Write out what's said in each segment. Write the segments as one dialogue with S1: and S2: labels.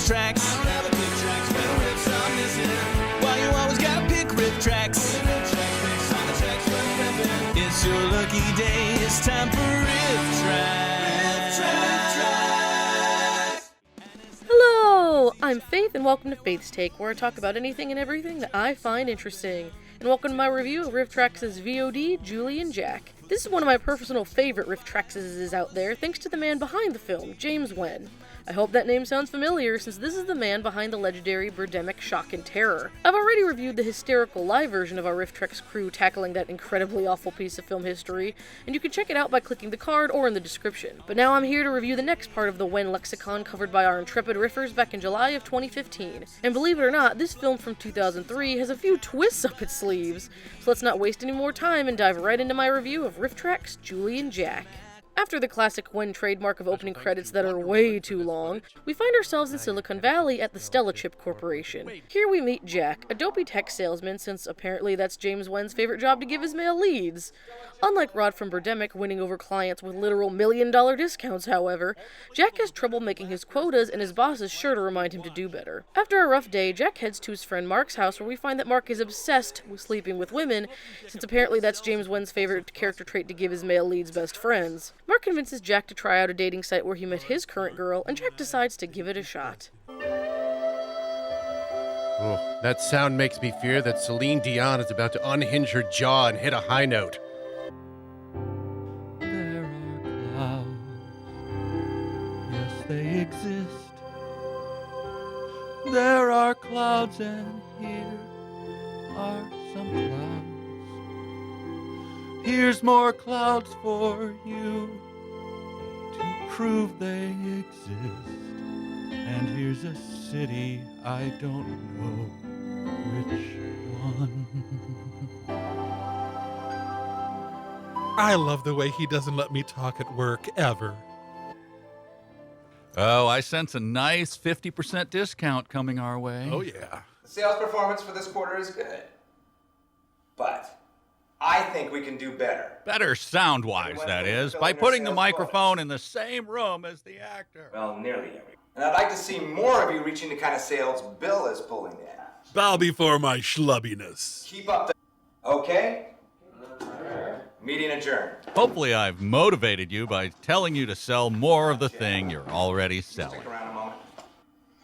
S1: Rifftrax. Never pick tracks when the riffs are missing. Why you always gotta pick Rifftrax? It's your lucky day, it's time for Rifftrax.
S2: Hello, I'm Faith, and welcome to Faith's Take, where I talk about anything and everything that I find interesting. And welcome to my review of Rifftrax's VOD, Julie and Jack. This is one of my personal favorite Rifftraxes out there, thanks to the man behind the film, James Nguyen. I hope that name sounds familiar, since this is the man behind the legendary Birdemic Shock and Terror. I've already reviewed the hysterical live version of our Rifftrax crew tackling that incredibly awful piece of film history, and you can check it out by clicking the card or in the description. But now I'm here to review the next part of the Nguyen lexicon covered by our intrepid riffers back in July of 2015. And believe it or not, this film from 2003 has a few twists up its sleeves. So let's not waste any more time and dive right into my review of Rifftrax, Julie and Jack. After the classic Nguyen trademark of opening credits that are way too long, we find ourselves in Silicon Valley at the Stella Chip Corporation. Here we meet Jack, a dopey tech salesman, since apparently that's James Nguyen's favorite job to give his male leads. Unlike Rod from Birdemic winning over clients with literal million-dollar discounts, however, Jack has trouble making his quotas, and his boss is sure to remind him to do better. After a rough day, Jack heads to his friend Mark's house, where we find that Mark is obsessed with sleeping with women, since apparently that's James Nguyen's favorite character trait to give his male leads best friends. Mark convinces Jack to try out a dating site where he met his current girl, and Jack decides to give it a shot.
S3: Oh, that sound makes me fear that Celine Dion is about to unhinge her jaw and hit a high note.
S4: There are clouds, yes they exist. There are clouds and here are some clouds. Here's more clouds for you to prove they exist. And here's a city I don't know which one.
S5: I love the way he doesn't let me talk at work, ever.
S6: Oh, I sense a nice 50% discount coming our way.
S5: Oh, yeah.
S7: Sales performance for this quarter is good. But I think we can do better.
S6: Better sound-wise, that is, by putting the microphone in the same room as the actor.
S7: Well, nearly every. And I'd like to see more of you reaching the kind of sales Bill is pulling in.
S5: Bow before my schlubbiness.
S7: Keep up the... Okay? Meeting adjourned.
S6: Hopefully I've motivated you by telling you to sell more of the thing you're already selling.
S7: Stick around a moment.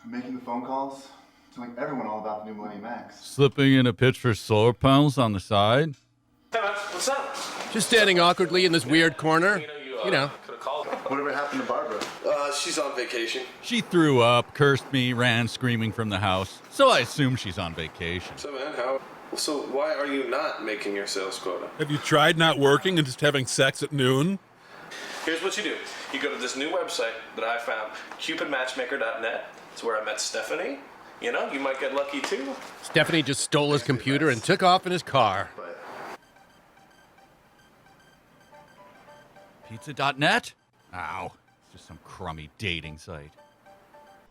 S8: I'm making the phone calls, telling everyone all about the new Millennium X.
S6: Slipping in a pitch for solar panels on the side?
S9: What's up?
S3: Just standing awkwardly in this weird corner. You know.
S8: Whatever happened to Barbara?
S9: She's on vacation.
S6: She threw up, cursed me, ran screaming from the house, so I assume she's on vacation.
S9: So, man, So why are you not making your sales quota?
S5: Have you tried not working and just having sex at noon?
S9: Here's what you do. You go to this new website that I found, cupidmatchmaker.net. It's where I met Stephanie. You know, you might get lucky too.
S3: Stephanie just stole his computer and took off in his car.
S6: Pizza.net? Ow. It's just some crummy dating site.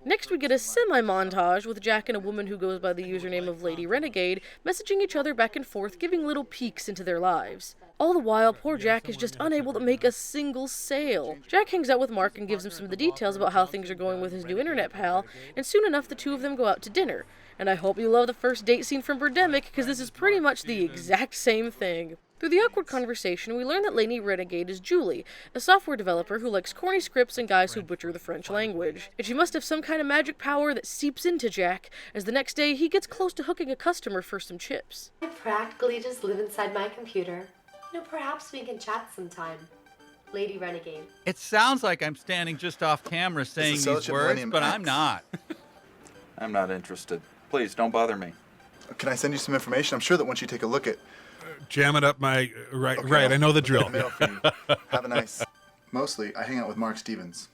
S2: Next we get a semi-montage with Jack and a woman who goes by the username of Lady Renegade messaging each other back and forth, giving little peeks into their lives. All the while, poor Jack is just unable to make a single sale. Jack hangs out with Mark and gives him some of the details about how things are going with his new internet pal, and soon enough the two of them go out to dinner. And I hope you love the first date scene from Birdemic, because this is pretty much the exact same thing. Through the awkward conversation, we learn that Lady Renegade is Julie, a software developer who likes corny scripts and guys who butcher the French language. And she must have some kind of magic power that seeps into Jack, as the next day he gets close to hooking a customer for some chips.
S10: I practically just live inside my computer. Perhaps we can chat sometime. Lady Renegade.
S6: It sounds like I'm standing just off camera saying these words, but I'm not.
S11: I'm not interested. Please, don't bother me.
S8: Can I send you some information? I'm sure that once you take a look at...
S5: Jam it up my... Right, I know the drill.
S8: Mail for you. Have a nice... Mostly, I hang out with Mark Stevens.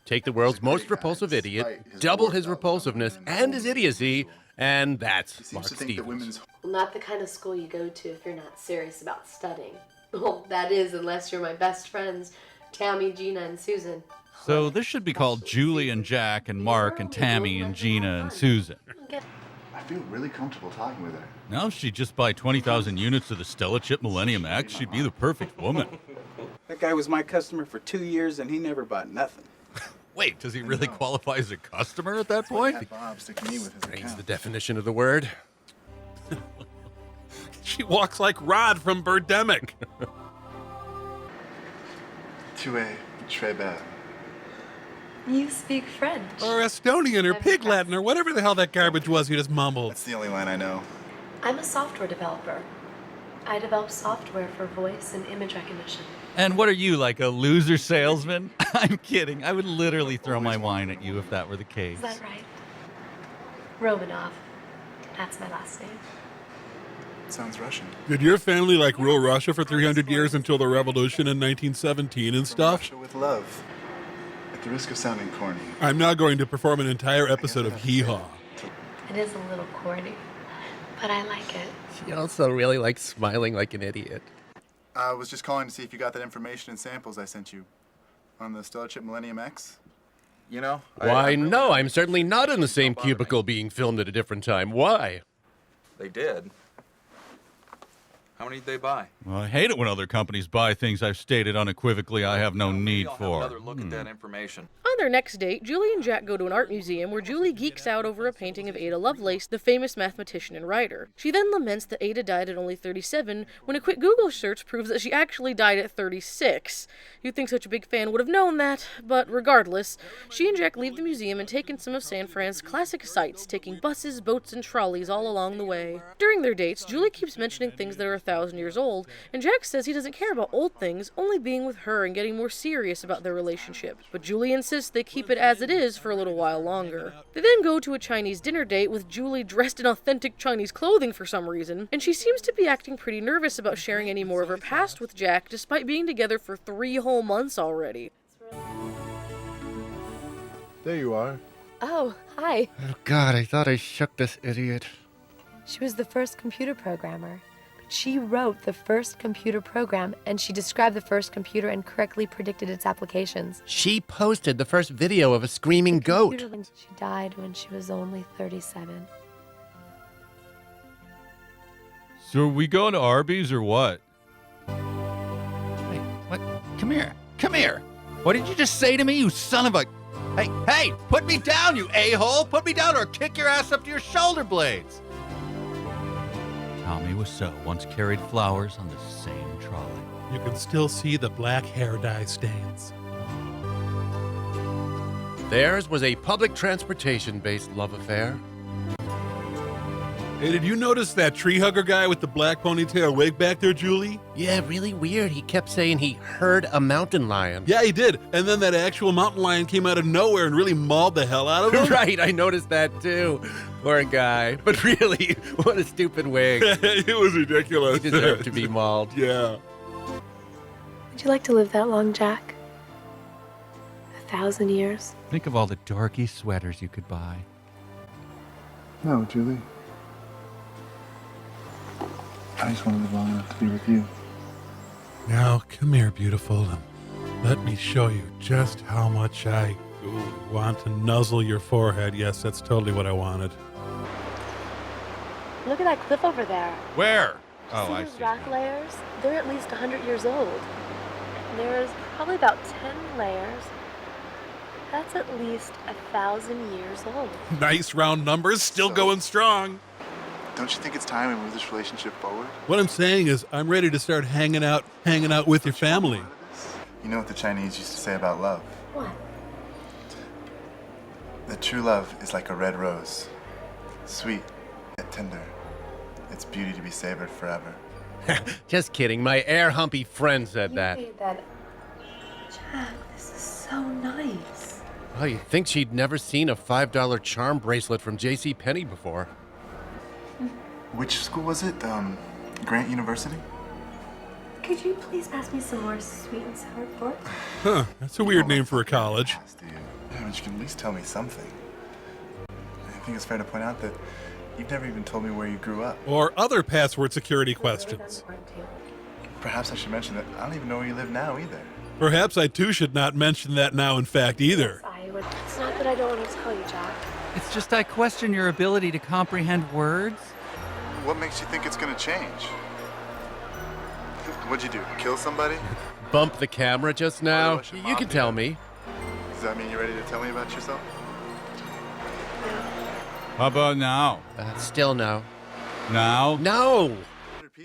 S3: Take the world's most repulsive idiot, double his repulsiveness and his idiocy, and that's Mark Stevens.
S10: Well, not the kind of school you go to if you're not serious about studying. Well, that is, unless you're my best friends, Tammy, Gina, and Susan.
S6: So this should be called Julie and Jack and Mark and Tammy and Gina and Susan.
S8: I feel really comfortable talking with her.
S6: Now, if she'd just buy 20,000 units of the Stella Chip Millennium X, she'd be the perfect woman.
S12: That guy was my customer for 2 years and he never bought nothing.
S6: Wait, does he really qualify as a customer at that point?
S8: Bob sticking me with his
S3: Brain's
S8: account.
S3: the definition of the word.
S5: She walks like Rod from Birdemic.
S8: Tu es très belle.
S10: You speak French.
S5: Or Estonian or
S10: I'm
S5: Pig
S10: impressed.
S5: Latin or whatever the hell that garbage was you just mumbled.
S8: That's the only line I know.
S10: I'm a software developer. I develop software for voice and image recognition.
S6: And what are you, like a loser salesman? I'm kidding. I would literally throw my wine at you if that were the case.
S10: Is that right? Romanov. That's my last name.
S8: Sounds Russian.
S5: Did your family like rule Russia for 300 years until the revolution in 1917 and stuff?
S8: Russia with love. At the risk of sounding corny.
S5: I'm now going to perform an entire episode of Hee Haw.
S10: It is a little corny, but I like it.
S3: She also really likes smiling like an idiot.
S8: I was just calling to see if you got that information and samples I sent you on the Stellar Chip Millennium X.
S11: You know?
S3: Why, no, I'm certainly not in the same cubicle being filmed at a different time. Why?
S11: They did. How many did they buy?
S6: Well, I hate it when other companies buy things I've stated unequivocally I have no need
S11: I'll have
S6: for.
S11: another look at that information.
S2: On their next date, Julie and Jack go to an art museum where Julie geeks out over a painting of Ada Lovelace, the famous mathematician and writer. She then laments that Ada died at only 37, when a quick Google search proves that she actually died at 36. You'd think such a big fan would have known that, but regardless, she and Jack leave the museum and take in some of San Fran's classic sights, taking buses, boats, and trolleys all along the way. During their dates, Julie keeps mentioning things that are 1,000 years old, and Jack says he doesn't care about old things, only being with her and getting more serious about their relationship. But Julie insists they keep it as it is for a little while longer. They then go to a Chinese dinner date with Julie dressed in authentic Chinese clothing for some reason, and she seems to be acting pretty nervous about sharing any more of her past with Jack, despite being together for 3 whole months already.
S8: There you are.
S10: Oh, hi.
S3: Oh, God, I thought I shook this idiot.
S10: She was the first computer programmer. She wrote the first computer program, and she described the first computer and correctly predicted its applications.
S3: She posted the first video of a screaming goat.
S10: She died when she was only 37.
S6: So are we going to Arby's or what?
S4: Hey, what? Come here. Come here. What did you just say to me, you son of a... Hey, put me down, you a-hole. Put me down or I'll kick your ass up to your shoulder blades.
S6: Tommy Wiseau once carried flowers on the same trolley.
S5: You can still see the black hair dye stains.
S3: Theirs was a public transportation-based love affair.
S5: Hey, did you notice that tree hugger guy with the black ponytail wig back there, Julie?
S3: Yeah, really weird. He kept saying he heard a mountain lion.
S5: Yeah, he did. And then that actual mountain lion came out of nowhere and really mauled the hell out of him.
S3: Right, I noticed that too. Poor guy. But really, what a stupid wig.
S5: It was ridiculous.
S3: He deserved to be mauled.
S5: Yeah.
S10: Would you like to live that long, Jack? 1,000 years?
S6: Think of all the dorky sweaters you could buy.
S8: No, Julie. I just want to live long enough to be with you.
S5: Now, come here, beautiful, and let me show you just how much I want to nuzzle your forehead. Yes, that's totally what I wanted.
S10: Look at that cliff over there.
S6: Where? Oh,
S10: See
S6: I
S10: those
S6: see.
S10: rock layers? They're at least 100 years old. There's probably about 10 layers. That's at least 1,000 years old.
S5: Nice round numbers, still going strong.
S8: Don't you think it's time we move this relationship forward?
S5: What I'm saying is, I'm ready to start hanging out with your family.
S8: You know what the Chinese used to say about love?
S10: What?
S8: That true love is like a red rose. Sweet, yet tender. Its beauty to be savored forever.
S3: Just kidding. My air humpy friend said that.
S10: Made that. Jack, this is so nice.
S3: Well, you'd think she'd never seen a $5 charm bracelet from JCPenney before.
S8: Which school was it? Grant University?
S10: Could you please pass me some more sweet and sour pork?
S5: Huh, that's a weird name for a college.
S8: Yeah, but you can at least tell me something. I think it's fair to point out that you've never even told me where you grew up.
S5: Or other password security questions.
S8: Perhaps I should mention that I don't even know where you live now either.
S5: Perhaps I too should not mention that now, in fact, either.
S10: I would. It's not that I don't want to tell you, Jack.
S4: It's just I question your ability to comprehend words.
S8: What makes you think it's gonna change? What'd you do? Kill somebody?
S3: Bump the camera just now? You can tell me.
S8: Does that mean you're ready to tell me about yourself?
S6: How about now?
S3: Still no.
S6: Now?
S3: No!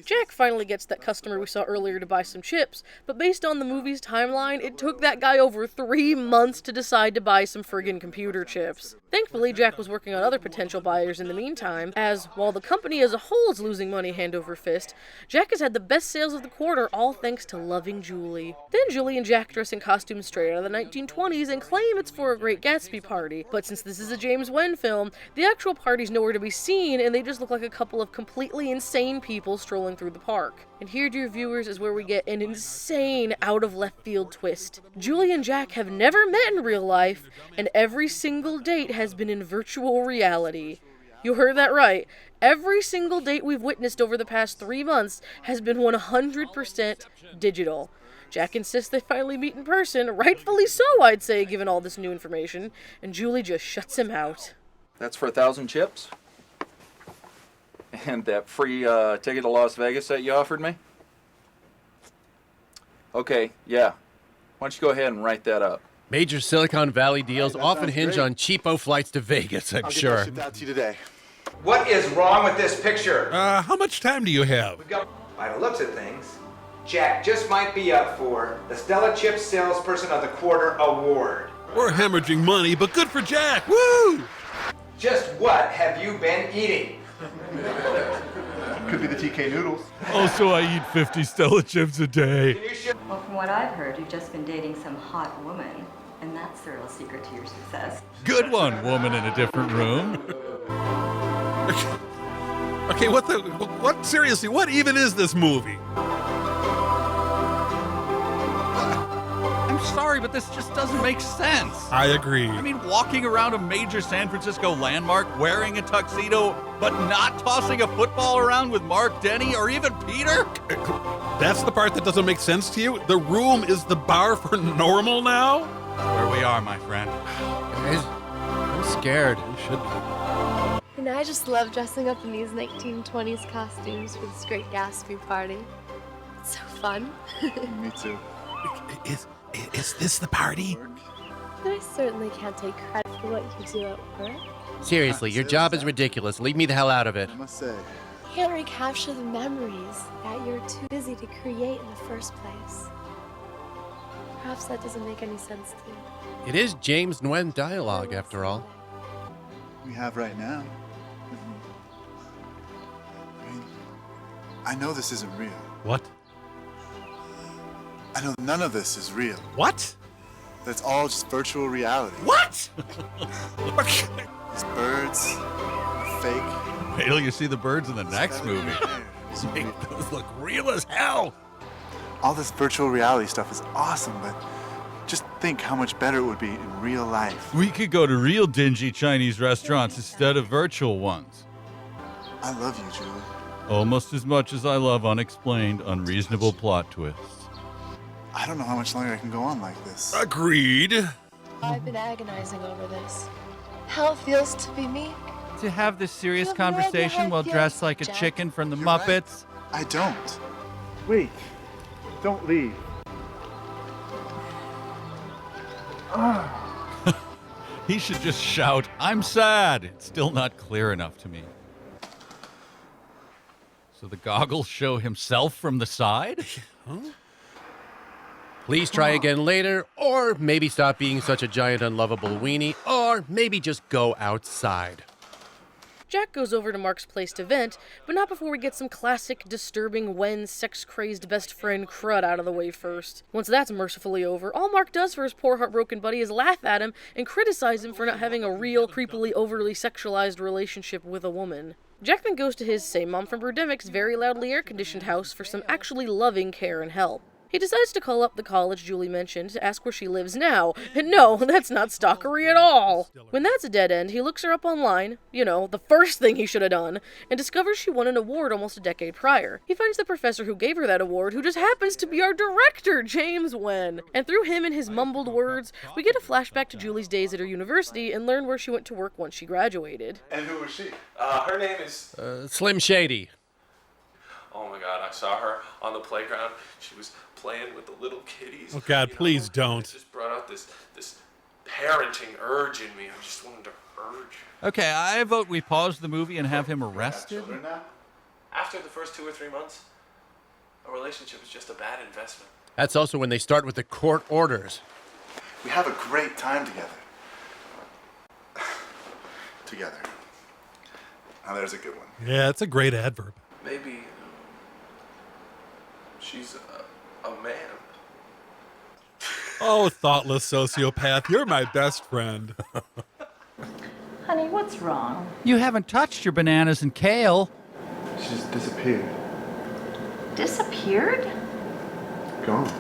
S2: Jack finally gets that customer we saw earlier to buy some chips, but based on the movie's timeline, it took that guy over 3 months to decide to buy some friggin' computer chips. Thankfully, Jack was working on other potential buyers in the meantime, as, while the company as a whole is losing money hand over fist, Jack has had the best sales of the quarter, all thanks to loving Julie. Then Julie and Jack dress in costumes straight out of the 1920s and claim it's for a Great Gatsby party, but since this is a James Nguyen film, the actual party's nowhere to be seen, and they just look like a couple of completely insane people strolling through the park. And here, dear viewers, is where we get an insane out-of-left-field twist. Julie and Jack have never met in real life, and every single date has been in virtual reality. You heard that right. Every single date we've witnessed over the past 3 months has been 100% digital. Jack insists they finally meet in person, rightfully so, I'd say, given all this new information, and Julie just shuts him out.
S11: That's for 1,000 chips? And that free ticket to Las Vegas that you offered me? Okay, yeah. Why don't you go ahead and write that up?
S3: Major Silicon Valley deals often hinge
S8: great.
S3: on cheapo flights to Vegas, I'm
S8: I'll
S3: sure.
S8: get that shipped out to you today.
S7: What is wrong with this picture?
S5: How much time do you have?
S7: We've got, by the looks of things, Jack just might be up for the Stella Chips Salesperson of the Quarter Award.
S5: We're hemorrhaging money, but good for Jack. Woo!
S7: Just what have you been eating?
S8: Could be the TK noodles.
S6: Also, I eat 50 Stella chips a day.
S12: Well, from what I've heard, you've just been dating some hot woman, and that's the real secret to your success.
S6: Good one, woman in a different room.
S5: Okay, what seriously, what even is this movie?
S6: I'm sorry, but this just doesn't make sense.
S5: I agree.
S6: I mean, walking around a major San Francisco landmark wearing a tuxedo, but not tossing a football around with Mark, Denny, or even Peter?
S5: That's the part that doesn't make sense to you? The room is the bar for normal now?
S6: Where we are, my friend.
S3: Guys, I'm scared.
S5: You should be.
S10: And I just love dressing up in these 1920s costumes for this Great Gatsby party. It's so fun.
S8: Me too.
S5: Is this the party?
S10: But I certainly can't take credit for what you do at work.
S3: Seriously, your job is ridiculous. Leave me the hell out of it.
S8: I must say.
S10: You can't recapture the memories that you're too busy to create in the first place. Perhaps that doesn't make any sense to you.
S3: It is James Nguyen dialogue, after all.
S8: We have right now. I mean, I know this isn't real.
S5: What?
S8: I know none of this is real.
S5: What?
S8: That's all just virtual reality.
S5: What?
S8: These birds are fake.
S6: Wait till you see the birds in the next movie.
S3: Make those look real as hell.
S8: All this virtual reality stuff is awesome, but just think how much better it would be in real life.
S6: We could go to real dingy Chinese restaurants instead of virtual ones.
S8: I love you, Julie.
S6: Almost as much as I love unexplained, unreasonable plot twists.
S8: I don't know how much longer I can go on like this.
S5: Agreed.
S10: I've been agonizing over this. How it feels to be me.
S6: To have this serious
S10: You have no idea
S6: conversation
S10: how it
S6: while
S10: feels,
S6: dressed like a
S10: Jack.
S6: chicken from the
S8: You're right.
S6: Muppets.
S8: I don't. Wait. Don't leave.
S6: He should just shout, "I'm sad." It's still not clear enough to me. So the goggles show himself from the side?
S3: Please try again later, or maybe stop being such a giant unlovable weenie, or maybe just go outside.
S2: Jack goes over to Mark's place to vent, but not before we get some classic, disturbing Nguyen sex-crazed best friend crud out of the way first. Once that's mercifully over, all Mark does for his poor heartbroken buddy is laugh at him and criticize him for not having a real, creepily, overly sexualized relationship with a woman. Jack then goes to his same mom from Birdemic's very loudly air-conditioned house for some actually loving care and help. He decides to call up the college Julie mentioned to ask where she lives now, and no, that's not stalkery at all. When that's a dead end, he looks her up online, you know, the first thing he should have done, and discovers she won an award almost a decade prior. He finds the professor who gave her that award, who just happens to be our director, James Nguyen. And through him and his mumbled words, we get a flashback to Julie's days at her university and learn where she went to work once she graduated.
S8: And who was she?
S9: Her name is...
S3: Slim Shady.
S9: Oh my god, I saw her on the playground. She was playing with the little kitties.
S5: Oh, God,
S9: You know,
S5: please don't.
S9: It just brought out this parenting urge in me. I just wanted to urge.
S6: Okay, I vote we pause the movie and have him arrested.
S9: After the first 2 or 3 months, a relationship is just a bad investment.
S3: That's also when they start with the court orders.
S8: We have a great time together. Together. Now there's a good one.
S5: Yeah, it's a great adverb.
S9: Maybe she's a man.
S5: Oh, thoughtless sociopath, you're my best friend.
S12: Honey, what's wrong?
S4: You haven't touched your bananas and kale.
S8: She just disappeared.
S12: Disappeared?
S8: Gone.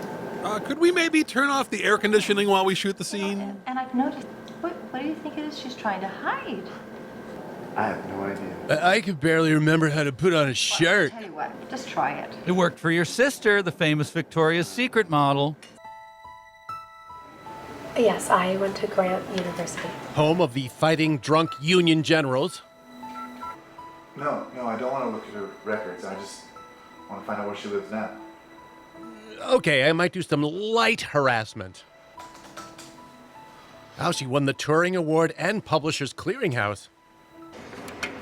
S5: Could we maybe turn off the air conditioning while we shoot the scene?
S12: And I've noticed. What do you think it is she's trying to hide?
S8: I have no idea.
S3: I could barely remember how to put on a shirt.
S12: Tell you what, just try it.
S6: It worked for your sister, the famous Victoria's Secret model.
S10: Yes, I went to Grant University.
S3: Home of the fighting drunk Union generals.
S8: No, I don't want to look at her records. I just want to find out where she lives now.
S3: Okay, I might do some light harassment. How she won the Turing Award and Publishers Clearinghouse.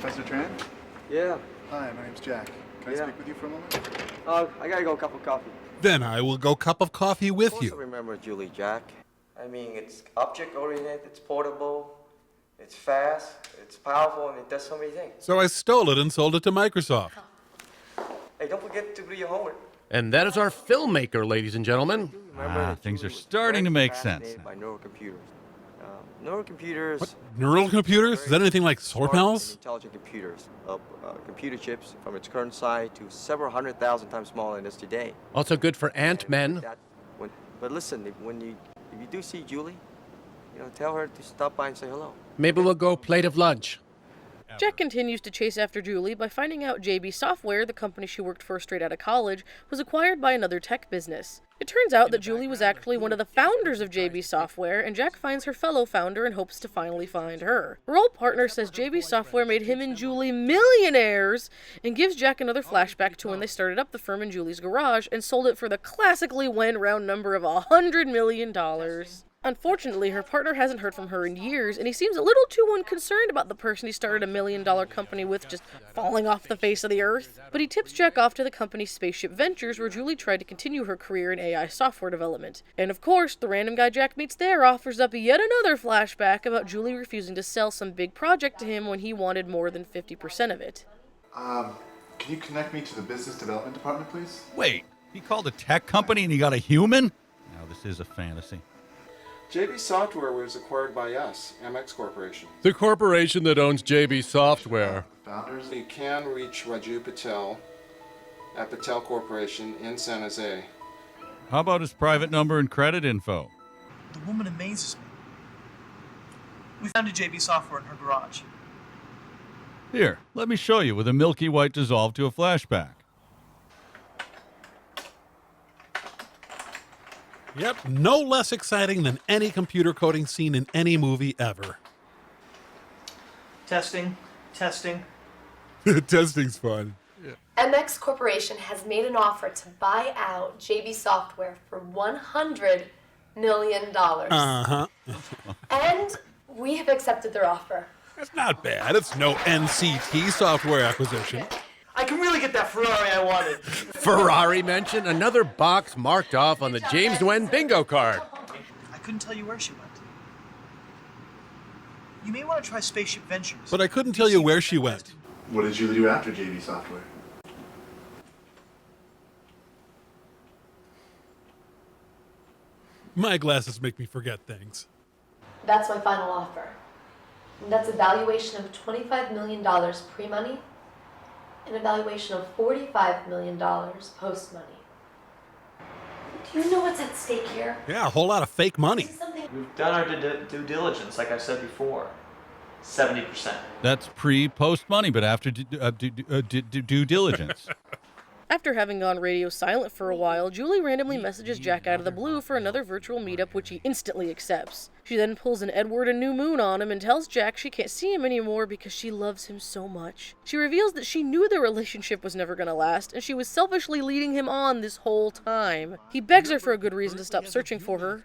S8: Professor Tran?
S13: Yeah.
S8: Hi, my name's Jack. Can I speak with you for a moment?
S13: I gotta go cup of coffee.
S5: Then I will go cup of coffee with
S13: Also
S5: you.
S13: remember Julie, Jack. I mean, it's object-oriented, it's portable, it's fast, it's powerful, and it does so many things.
S5: So I stole it and sold it to Microsoft.
S13: Hey, don't forget to do your homework.
S3: And that is our filmmaker, ladies and gentlemen.
S6: Things are starting to make sense.
S13: By neurocomputers. Neurocomputers.
S5: What? Neural computers? Is that anything like solar panels?
S13: Intelligent computers. Computer chips from its current size to several 100,000 times smaller than it is today.
S3: Also good for ant-men.
S13: But listen, if you do see Julie, tell her to stop by and say hello.
S3: Maybe we'll go plate of lunch.
S2: Jack continues to chase after Julie by finding out JB Software, the company she worked for straight out of college, was acquired by another tech business. It turns out that Julie was actually one of the founders of JB Software, and Jack finds her fellow founder and hopes to finally find her. Her old partner says JB Software made him and Julie millionaires, and gives Jack another flashback to when they started up the firm in Julie's garage and sold it for the classically Wen round number of $100 million. Unfortunately, her partner hasn't heard from her in years, and he seems a little too unconcerned about the person he started $1 million company with just falling off the face of the earth. But he tips Jack off to the company's Spaceship Ventures, where Julie tried to continue her career in AI software development. And of course, the random guy Jack meets there offers up yet another flashback about Julie refusing to sell some big project to him when he wanted more than 50% of it.
S8: Can you connect me to the business development department, please?
S6: Wait, he called a tech company and he got a human? Now this is a fantasy.
S14: JB Software was acquired by us, MX Corporation.
S3: The corporation that owns JB Software.
S14: Founders? You can reach Raju Patel at Patel Corporation in San Jose.
S6: How about his private number and credit info?
S15: The woman amazes me. We found a JB Software in her garage.
S6: Here, let me show you with a milky white dissolve to a flashback.
S5: Yep, no less exciting than any computer coding scene in any movie ever.
S15: Testing.
S5: Testing's fun.
S10: MX Corporation has made an offer to buy out JB Software for $100 million.
S5: Uh-huh.
S10: And we have accepted their offer.
S5: That's not bad. It's no NCT software acquisition.
S15: I can really get that Ferrari I wanted.
S3: Ferrari mention? Another box marked off on the James Nguyen bingo card.
S15: I couldn't tell you where she went. You may want to try Spaceship Ventures.
S5: But I couldn't tell you where she went.
S8: What did you do after JB Software?
S5: My glasses make me forget things.
S10: That's my final offer. And that's a valuation of $25 million pre-money and a valuation of $45 million post-money. Do you know what's at stake here?
S5: Yeah, a whole lot of fake money.
S15: We've done our due diligence, like I said before. 70%.
S6: That's pre-post money, but after due diligence.
S2: After having gone radio silent for a while, Julie randomly messages Jack out of the blue for another virtual meetup, which he instantly accepts. She then pulls an Edward and New Moon on him and tells Jack she can't see him anymore because she loves him so much. She reveals that she knew their relationship was never gonna last, and she was selfishly leading him on this whole time. He begs her for a good reason to stop searching for her,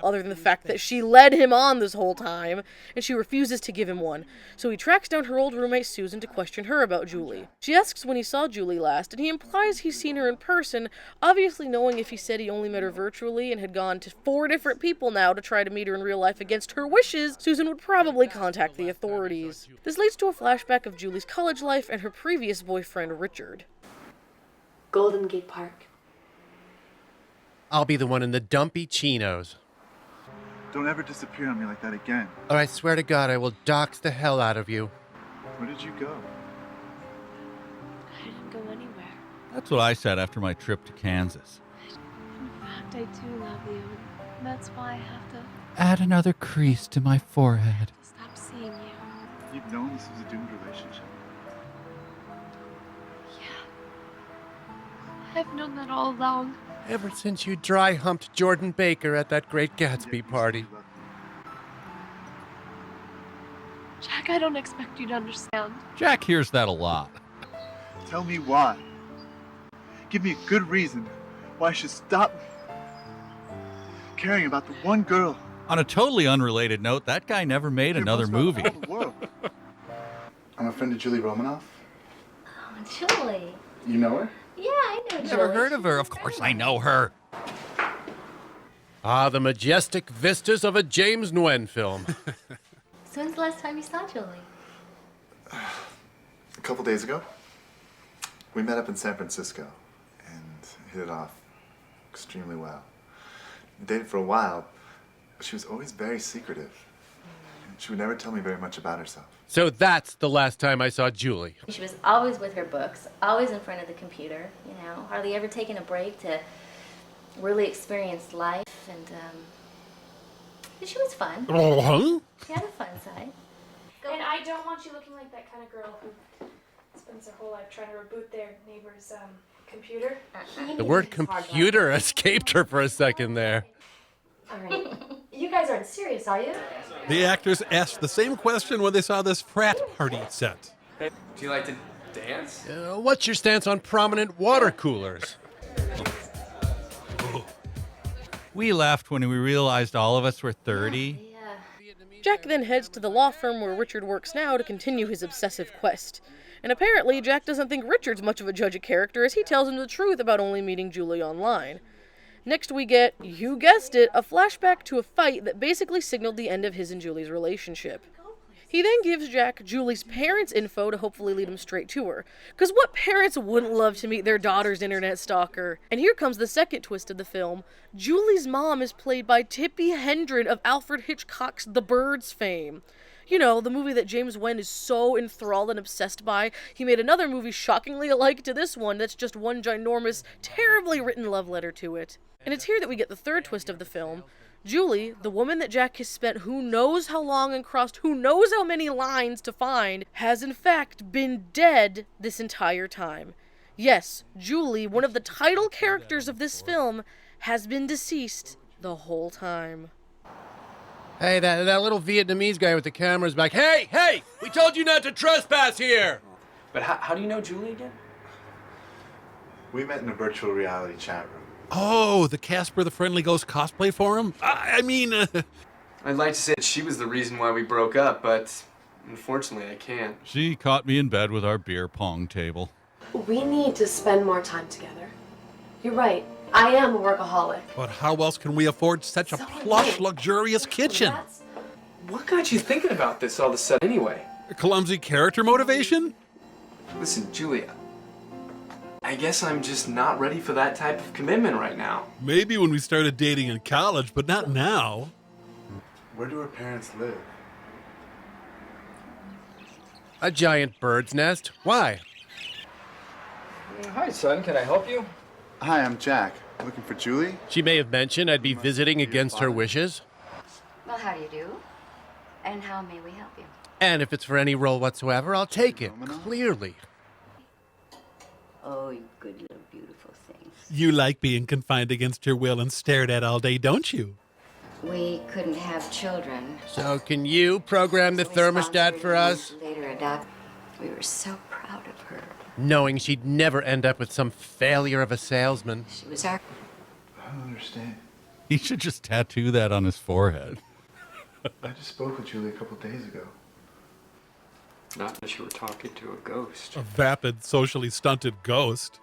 S2: other than the fact that she led him on this whole time, and she refuses to give him one. So he tracks down her old roommate Susan to question her about Julie. She asks when he saw Julie last, and he implies he's seen her in person, obviously knowing if he said he only met her virtually and had gone to 4 different people now to try to meet her in real life against her wishes, Susan would probably contact the authorities. This leads to a flashback of Julie's college life and her previous boyfriend, Richard.
S10: Golden Gate Park.
S3: I'll be the one in the dumpy chinos.
S8: Don't ever disappear on me like that again.
S3: Or I swear to God, I will dox the hell out of you.
S8: Where did you go?
S16: I didn't go anywhere.
S6: That's what I said after my trip to Kansas.
S16: In fact, I do love you. That's why I have to
S4: Add another crease to my forehead.
S16: stop seeing you.
S8: You've known this was a doomed relationship.
S16: I've known that all along.
S3: Ever since you dry-humped Jordan Baker at that Great Gatsby party.
S16: Jack, I don't expect you to understand.
S6: Jack hears that a lot.
S8: Tell me why. Give me a good reason why I should stop caring about the one girl.
S6: On a totally unrelated note, that guy never made another movie.
S8: I'm a friend of Julie Romanoff.
S10: Oh, Julie.
S8: You know her?
S10: Yeah, I know Julie.
S6: Never heard of her. Of course I know her.
S3: Ah, the majestic vistas of a James Nguyen film.
S10: So when's the last time you saw Julie?
S8: A couple days ago. We met up in San Francisco and hit it off extremely well. We dated for a while. She was always very secretive. She would never tell me very much about herself.
S3: So that's the last time I saw Julie.
S10: She was always with her books, always in front of the computer, hardly ever taking a break to really experience life, and she was fun. She had a fun side.
S17: And I don't want you looking like that kind of girl who spends their whole life trying to reboot their neighbor's computer.
S3: The word computer escaped her for a second there.
S10: All right. You guys aren't serious, are you?
S5: The actors asked the same question when they saw this frat party set.
S18: Hey, do you like to dance?
S3: What's your stance on prominent water coolers?
S6: We laughed when we realized all of us were 30.
S2: Jack then heads to the law firm where Richard works now to continue his obsessive quest. And apparently, Jack doesn't think Richard's much of a judge of character as he tells him the truth about only meeting Julie online. Next we get, you guessed it, a flashback to a fight that basically signaled the end of his and Julie's relationship. He then gives Jack Julie's parents' info to hopefully lead him straight to her. Because what parents wouldn't love to meet their daughter's internet stalker? And here comes the second twist of the film. Julie's mom is played by Tippi Hedren of Alfred Hitchcock's The Birds fame. The movie that James Nguyen is so enthralled and obsessed by, he made another movie shockingly alike to this one that's just one ginormous, terribly written love letter to it. And it's here that we get the third twist of the film. Julie, the woman that Jack has spent who knows how long and crossed who knows how many lines to find, has in fact been dead this entire time. Yes, Julie, one of the title characters of this film, has been deceased the whole time.
S3: Hey, that little Vietnamese guy with the camera's back. Hey! We told you not to trespass here!
S18: But how do you know Julie again?
S8: We met in a virtual reality chat room.
S5: Oh, the Casper the Friendly Ghost cosplay forum?
S18: I'd like to say that she was the reason why we broke up, but unfortunately I can't.
S6: She caught me in bed with our beer pong table.
S10: We need to spend more time together. You're right. I am a workaholic.
S5: But how else can we afford such a plush, luxurious kitchen?
S18: What got you thinking about this all of a sudden anyway?
S5: Clumsy character motivation?
S18: Listen, Julia, I guess I'm just not ready for that type of commitment right now.
S5: Maybe when we started dating in college, but not now.
S8: Where do her parents live?
S3: A giant bird's nest. Why?
S13: Hi, son. Can I help you?
S8: Hi, I'm Jack. Looking for Julie?
S3: She may have mentioned I'd be visiting against her wishes.
S12: Well, how do you do? And how may we help you?
S3: And if it's for any role whatsoever, I'll take it. Clearly.
S12: Oh, you good little beautiful thing.
S5: You like being confined against your will and stared at all day, don't you?
S12: We couldn't have children.
S3: So can you program the thermostat for us?
S12: Later adopt. We were so proud of her.
S3: Knowing she'd never end up with some failure of a salesman.
S12: She was our...
S8: I don't understand.
S6: He should just tattoo that on his forehead.
S8: I just spoke with Julie a couple days ago.
S18: Not unless you were talking to a ghost.
S5: A vapid, socially stunted ghost.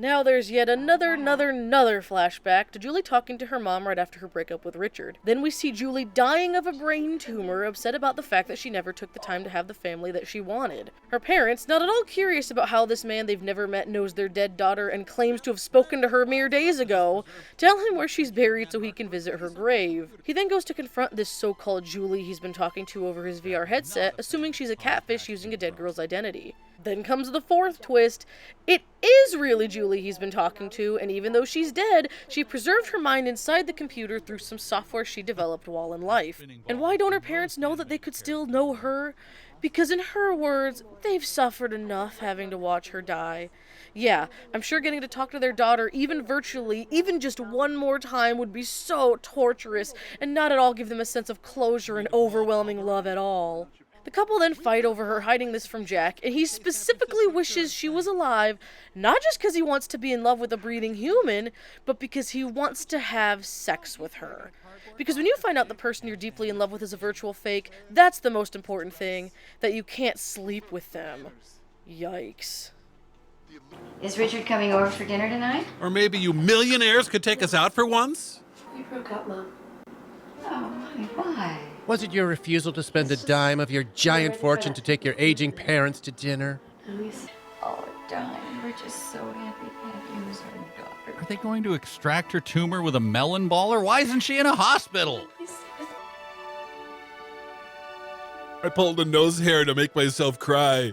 S2: Now there's yet another flashback to Julie talking to her mom right after her breakup with Richard. Then we see Julie dying of a brain tumor, upset about the fact that she never took the time to have the family that she wanted. Her parents, not at all curious about how this man they've never met knows their dead daughter and claims to have spoken to her mere days ago, tell him where she's buried so he can visit her grave. He then goes to confront this so-called Julie he's been talking to over his VR headset, assuming she's a catfish using a dead girl's identity. Then comes the fourth twist. It is really Julie he's been talking to, and even though she's dead, she preserved her mind inside the computer through some software she developed while in life. And why don't her parents know that they could still know her? Because in her words, they've suffered enough having to watch her die. Yeah, I'm sure getting to talk to their daughter, even virtually, even just one more time, would be so torturous and not at all give them a sense of closure and overwhelming love at all. The couple then fight over her hiding this from Jack, and he specifically wishes she was alive, not just because he wants to be in love with a breathing human, but because he wants to have sex with her. Because when you find out the person you're deeply in love with is a virtual fake, that's the most important thing, that you can't sleep with them. Yikes.
S12: Is Richard coming over for dinner tonight?
S5: Or maybe you millionaires could take us out for once?
S10: We broke up, Mom.
S12: Oh, why?
S3: Was it your refusal to spend a dime of your giant fortune to take your aging parents to dinner?
S12: Oh, darling, we're just so happy to have you as our daughter.
S6: Are they going to extract her tumor with a melon baller? Why isn't she in a hospital?
S5: I pulled a nose hair to make myself cry.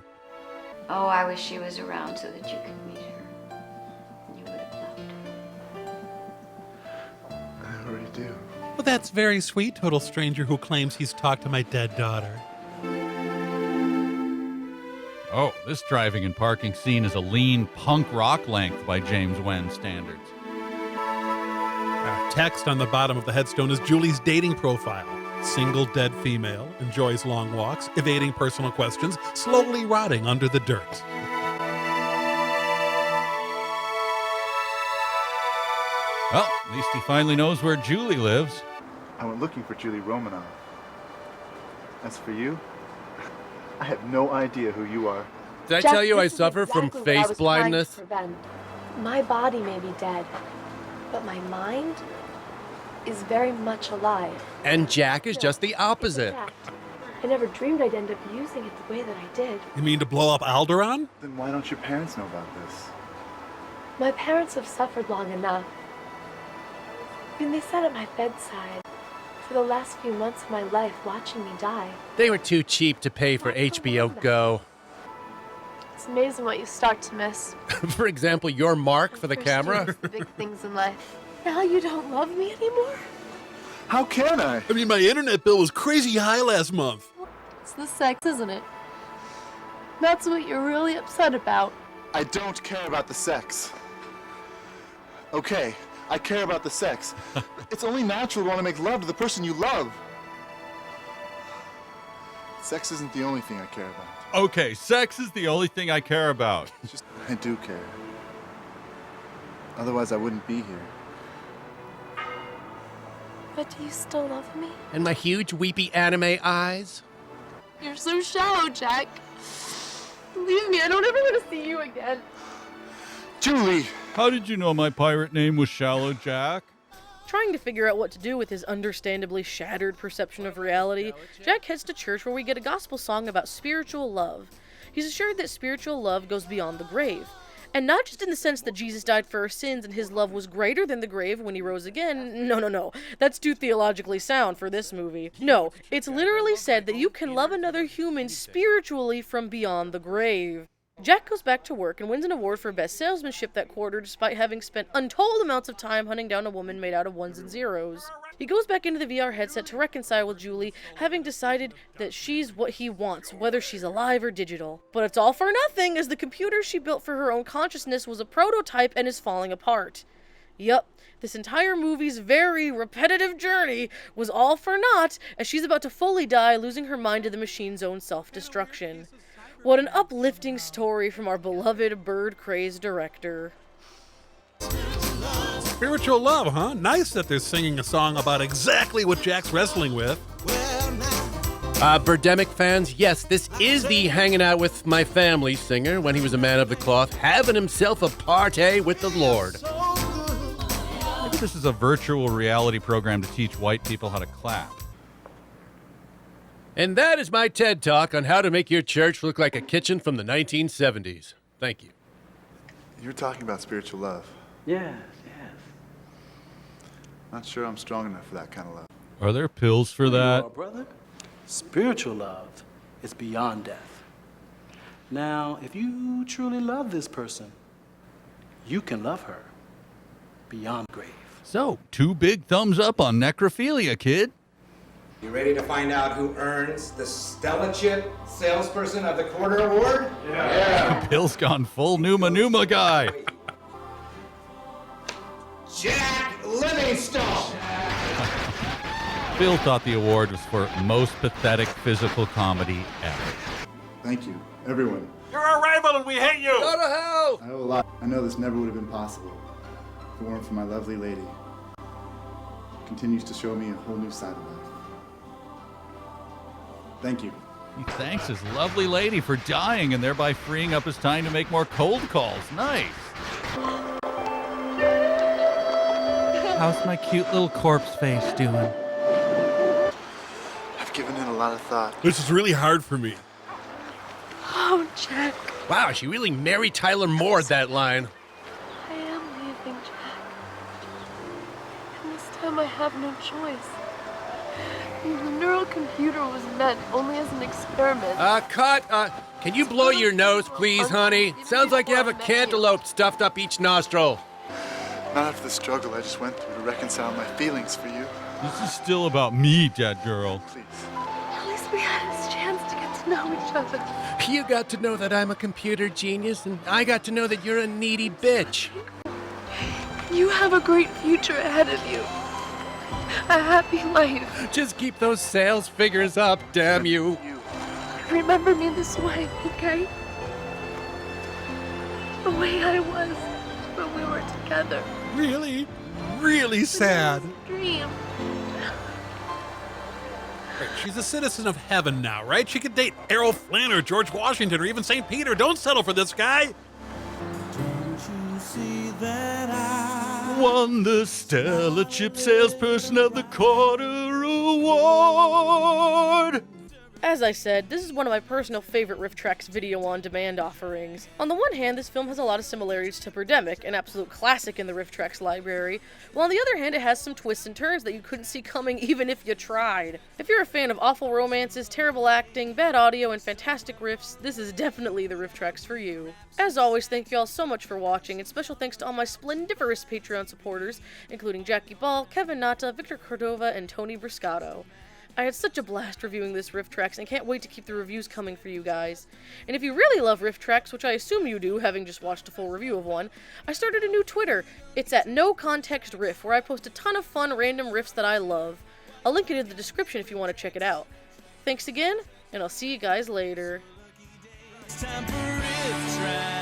S12: Oh, I wish she was around so that you could meet her. You would have loved her.
S8: I already do.
S5: Well, that's very sweet, total stranger who claims he's talked to my dead daughter.
S6: Oh, this driving and parking scene is a lean punk rock length by James Nguyen standards.
S5: Text on the bottom of the headstone is Julie's dating profile. Single dead female, enjoys long walks, evading personal questions, slowly rotting under the dirt.
S6: Well, at least he finally knows where Julie lives.
S8: I went looking for Julie Romanoff. As for you, I have no idea who you are.
S3: Did I
S10: Jack,
S3: tell you I
S10: this is
S3: suffer from
S10: exactly what I
S3: face
S10: was trying to
S3: blindness?
S10: prevent. My body may be dead, but my mind is very much alive.
S3: And Jack is just the
S10: It's a
S3: opposite.
S10: fact. I never dreamed I'd end up using it the way that I did.
S5: You mean to blow up Alderaan?
S8: Then why don't your parents know about this?
S10: My parents have suffered long enough. When they sat at my bedside for the last few months of my life watching me die.
S3: They were too cheap to pay for HBO Go.
S10: It's amazing what you start to miss.
S3: For example, your mark for the
S10: First you
S3: camera.
S10: miss the big things in life. Now you don't love me anymore?
S8: How can I?
S5: I mean, my internet bill was crazy high last month.
S10: It's the sex, isn't it? That's what you're really upset about.
S8: I don't care about the sex. Okay, I care about the sex. It's only natural to want to make love to the person you love. Sex isn't the only thing I care about.
S6: Okay, sex is the only thing I care about.
S8: Just, I do care. Otherwise, I wouldn't be here.
S10: But do you still love me?
S3: And my huge weepy anime eyes.
S10: You're so shallow, Jack. Believe me, I don't ever want to see you again.
S8: Julie!
S6: How did you know my pirate name was Shallow Jack?
S2: Trying to figure out what to do with his understandably shattered perception of reality, Jack heads to church where we get a gospel song about spiritual love. He's assured that spiritual love goes beyond the grave. And not just in the sense that Jesus died for our sins and his love was greater than the grave when he rose again. No. That's too theologically sound for this movie. No, it's literally said that you can love another human spiritually from beyond the grave. Jack goes back to work and wins an award for best salesmanship that quarter despite having spent untold amounts of time hunting down a woman made out of ones and zeros. He goes back into the VR headset to reconcile with Julie, having decided that she's what he wants, whether she's alive or digital. But it's all for nothing, as the computer she built for her own consciousness was a prototype and is falling apart. Yup, this entire movie's very repetitive journey was all for naught, as she's about to fully die, losing her mind to the machine's own self-destruction. What an uplifting story from our beloved bird-crazed director.
S5: Spiritual love, huh? Nice that they're singing a song about exactly what Jack's wrestling with.
S3: Birdemic fans, yes, this is the hanging out with my family singer when he was a man of the cloth, having himself a party with the Lord.
S6: Maybe this is a virtual reality program to teach white people how to clap.
S3: And that is my TED Talk on how to make your church look like a kitchen from the 1970s. Thank you.
S8: You were talking about spiritual love.
S18: Yes.
S8: Not sure I'm strong enough for that kind of love.
S6: Are there pills for that?
S18: Brother, spiritual love is beyond death. Now, if you truly love this person, you can love her beyond grave.
S6: So, 2 big thumbs up on necrophilia, kid.
S7: You ready to find out who earns the Stella Chip Salesperson of the Quarter Award?
S6: Bill's gone full Numa Numa guy.
S7: Jack Livingstone!
S6: Bill thought the award was for most pathetic physical comedy ever.
S8: Thank you, everyone.
S5: You're our rival and we hate you!
S3: Go to hell!
S8: I owe a lot. I know this never would have been possible if it weren't for my lovely lady. She continues to show me a whole new side of life. Thank you.
S6: He thanks his lovely lady for dying and thereby freeing up his time to make more cold calls. Nice. How's my cute little corpse face doing?
S8: I've given it a lot of thought.
S5: This is really hard for me.
S16: Oh, Jack.
S3: Wow, she really Mary Tyler Moored that line.
S16: I am leaving, Jack. And this time I have no choice. The neural computer was meant only as an experiment.
S3: Cut. Can you blow your nose, please, honey? Sounds like you have a cantaloupe stuffed up each nostril.
S8: Not after the struggle I just went through to reconcile my feelings for you.
S6: This is still about me, dead girl.
S8: Please.
S16: At least we had a chance to get to know each other.
S3: You got to know that I'm a computer genius, and I got to know that you're a needy bitch.
S16: You have a great future ahead of you. A happy life.
S3: Just keep those sales figures up, damn you.
S16: Remember me this way, okay? The way I was when we were together.
S5: Really? Really sad.
S16: Dream.
S5: Right, she's a citizen of heaven now, right? She could date Errol Flynn or George Washington or even St. Peter. Don't settle for this guy.
S1: Don't you see that I
S6: Won the Stella Chip Salesperson of the Quarter Award.
S2: As I said, this is one of my personal favorite Rifftrax video-on-demand offerings. On the one hand, this film has a lot of similarities to Birdemic, an absolute classic in the Rifftrax library, while on the other hand, it has some twists and turns that you couldn't see coming even if you tried. If you're a fan of awful romances, terrible acting, bad audio, and fantastic riffs, this is definitely the Rifftrax for you. As always, thank you all so much for watching, and special thanks to all my splendiferous Patreon supporters, including Jackie Ball, Kevin Nata, Victor Cordova, and Tony Briscato. I had such a blast reviewing this Rifftrax and can't wait to keep the reviews coming for you guys. And if you really love Rifftrax, which I assume you do, having just watched a full review of one, I started a new Twitter. It's at NoContextRiff, where I post a ton of fun random riffs that I love. I'll link it in the description if you want to check it out. Thanks again, and I'll see you guys later.
S1: It's time for Rifftrax.